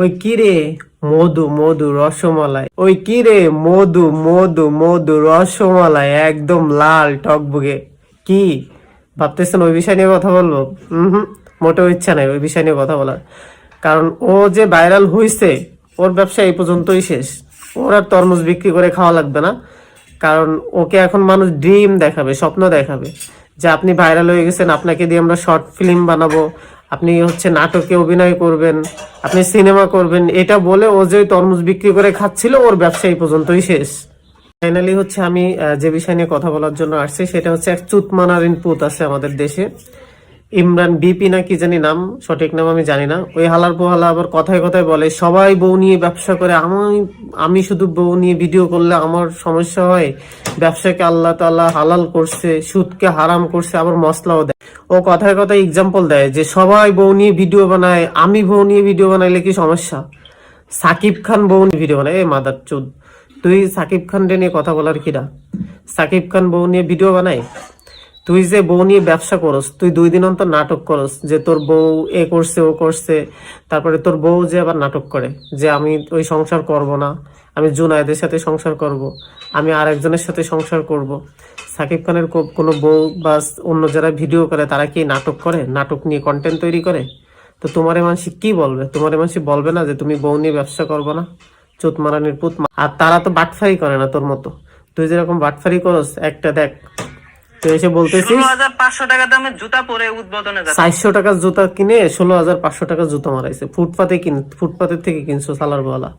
ওই কি রে, মধু মধু রসমালাই, ওই কি রে, মধু মধু মধু রসমালাই, একদম লাল টকবগে। কি ভাবতেছেন ওই বিষয় নিয়ে কথা বলবো? হুম, মোটেও ইচ্ছা নাই ওই বিষয় নিয়ে কথা বলার। কারণ ও যে ভাইরাল হইছে, ওর ব্যবসা এই পর্যন্তই শেষ। ওর আর তরমুজ বিক্রি করে খাওয়া লাগবে না। কারণ ওকে এখন মানুষ ড্রিম দেখাবে, স্বপ্ন দেখাবে যে আপনি ভাইরাল হয়ে গেছেন, আপনাকে দিয়ে আমরা শর্ট ফিল্ম বানাবো, আপনি হচ্ছে নাটকে অভিনয় করবেন, আপনি সিনেমা করবেন, এটা বলে ও যে তরমুজ বিক্রি করে খাচ্ছিল, ওর ব্যবসা এই পর্যন্তই শেষ। ফাইনালি হচ্ছে আমি যে বিষয় নিয়ে কথা বলার জন্য আসছি সেটা হচ্ছে এক চুতমানারিন পুত আছে আমাদের দেশে, ইমরান বিপি না কি জানি নাম, সঠিক নাম আমি জানি না। ওই হালার পোহালা আবার কথায় কথায় বলে সবাই বউ নিয়ে ব্যবসা করে, আমি শুধু বউ নিয়ে ভিডিও করলে আমার সমস্যা হয়। ব্যবসাকে আল্লাহ তাআলা হালাল করছে, সুদকে হারাম করছে, আবার মশলাও দেয়। ও কথায় কথায় এক্সাম্পল দেয় যে সবাই বউ নিয়ে ভিডিও বানায়, আমি বউ নিয়ে ভিডিও বানাইলে কি সমস্যা? সাকিব খান বউ নিয়ে ভিডিও বানায়, এ মাদার চোদ, তুই সাকিব খান নিয়ে কথা বলার কিরা? সাকিব খান বউ নিয়ে ভিডিও বানায়? তুই যে বউ নিয়ে ব্যবসা করস, তুই 2 দিন অন্তর নাটক করস যে তোর বউ এ করছে ও করছে, তারপরে তোর বউ যে আবার নাটক করে যে আমি ওই সংসার করব না, আমি জুনায়েদের সাথে সংসার করব, আমি আরেকজনের সাথে সংসার করব। সাকিব খানের কোনো বউ বা অন্য যারা ভিডিও করে তারা কি নাটক করে, নাটক নিয়ে কন্টেন্ট তৈরি করে? তো তোমারে মানুষ কি বলবে? তোমারে মানুষ বলবে না যে তুমি বউ নিয়ে ব্যবসা করবো না? চোত মারানির পুত। আর তারা তো বাটফারি করে না তোর মতো। তুই যেরকম বাটফারি করস, একটা দেখ, তুই এসে বলতেছিস 16,500 টাকা দামের জুতা পরে উদ্বোধনে যাচ্ছে। 400 টাকার জুতা কিনে 16,500 টাকার জুতা মারাইছে। ফুটপাতের থেকে কিনছো সালার বলা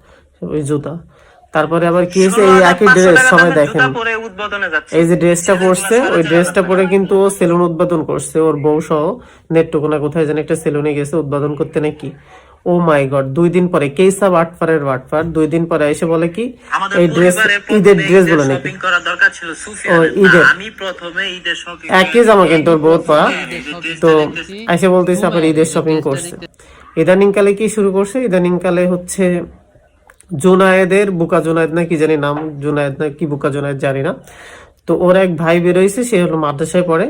ওই জুতা। তারপরে আবার কি হয়েছে, এই একই ড্রেস সবাই দেখেন, এই যে ড্রেসটা পরছে, ওই ড্রেসটা পরে কিন্তু ও সেলুন উদ্বোধন করছে, ওর বউ সহ নেট্টুকোনা কোথায় যেন একটা সেলুনে গেছে উদ্বোধন করতে নাকি। ও মাই গড, 2 দিন পরে কেসা বাটফারের বাটফার 2 দিন পরে এসে বলে কি এই ড্রেস ঈদের ড্রেস বলে নাকি। ও ঈদের, একই জামা কিন্তু ওর বহুত পরা। তো এসে বলতেছে আবার ঈদের শপিং করছে। ইদানিং কালে কি শুরু করছে, ইদানিং কালে হচ্ছে জুনায়েদের, বুকা জুনায়েদ না কি জানি নাম, জুনায়েদ না কি বুকা জুনায়েদ জানি না। তো ওর এক ভাই বেরোইছে, সে হলো মাদ্রাসায় পড়ে।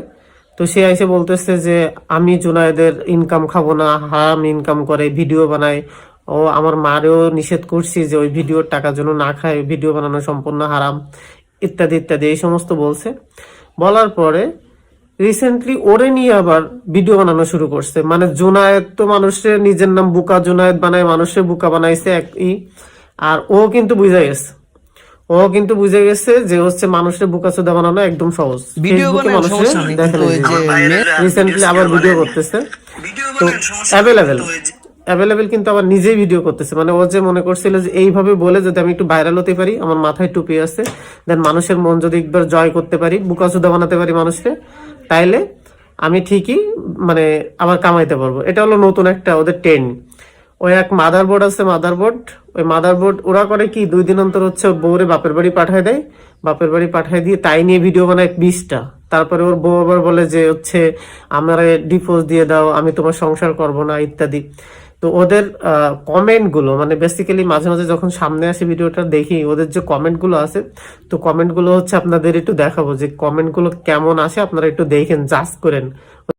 তো সে এসে বলতেছে যে আমি জুনায়েদের ইনকাম খাবো না, হারাম ইনকাম করে ভিডিও বানায়, ও আমার মারেও নিষেধ করছি যে ওই ভিডিওর টাকা যেন না খায়, ভিডিও বানানো সম্পূর্ণ হারাম, ইত্যাদি ইত্যাদি এই সমস্ত বলছে। বলার পরে রিসেন্টলি ওরে নিয়ে আবার ভিডিও বানানো শুরু করছে। মানে জুনায়েদ তো মানুষের নিজের নাম বুকা জুনায়েদ বানায়, মানুষের বুকা বানাইছে আর ও কিন্তু বুঝে গেছে, যে হচ্ছে মানুষের বুকাচোদা বানানো একদম সহজ। ফেসবুকে মানুষের দেখেন রিসেন্টলি আবার ভিডিও করতেছে, তো অ্যাভেলেবেল কিন্তু আবার নিজেই ভিডিও করতেছে। মানে ও যে মনে করছিল যে এইভাবে বলে যদি আমি একটু ভাইরাল হতে পারি, আমার মাথায় টুপি আছে, দেন মানুষের মন যদি একবার জয় করতে পারি, বুকাচোদা বানাতে পারি মানুষকে, তাইলে আমি ঠিকই মানে আবার কামাইতে পারবো। এটা হলো নতুন একটা ওদের ট্রেন্ড। ওই এক মাদারবোর্ড আছে, ওই মাদারবোর্ড ওরা করে কি 2 দিন অন্তর হচ্ছে বউরে বাপের বাড়ি পাঠায় দেয়, বাপের বাড়ি পাঠায় দিয়ে তাই নিয়ে ভিডিও বানায় 20টা। তারপরে ওর বউ আবার বলে যে হচ্ছে আমার ডিভোর্স দিয়ে দাও, আমি তোমার সংসার করব না, ইত্যাদি। তো ওদের কমেন্ট গুলো মানে বেসিক্যালি মাঝে মাঝে যখন সামনে আসে ভিডিওটা দেখি, ওদের যে কমেন্ট গুলো আছে, তো কমেন্ট গুলো হচ্ছে আপনাদের একটু দেখাবো যে কমেন্ট গুলো কেমন আসে, আপনারা একটু দেখেন, জাজ করেন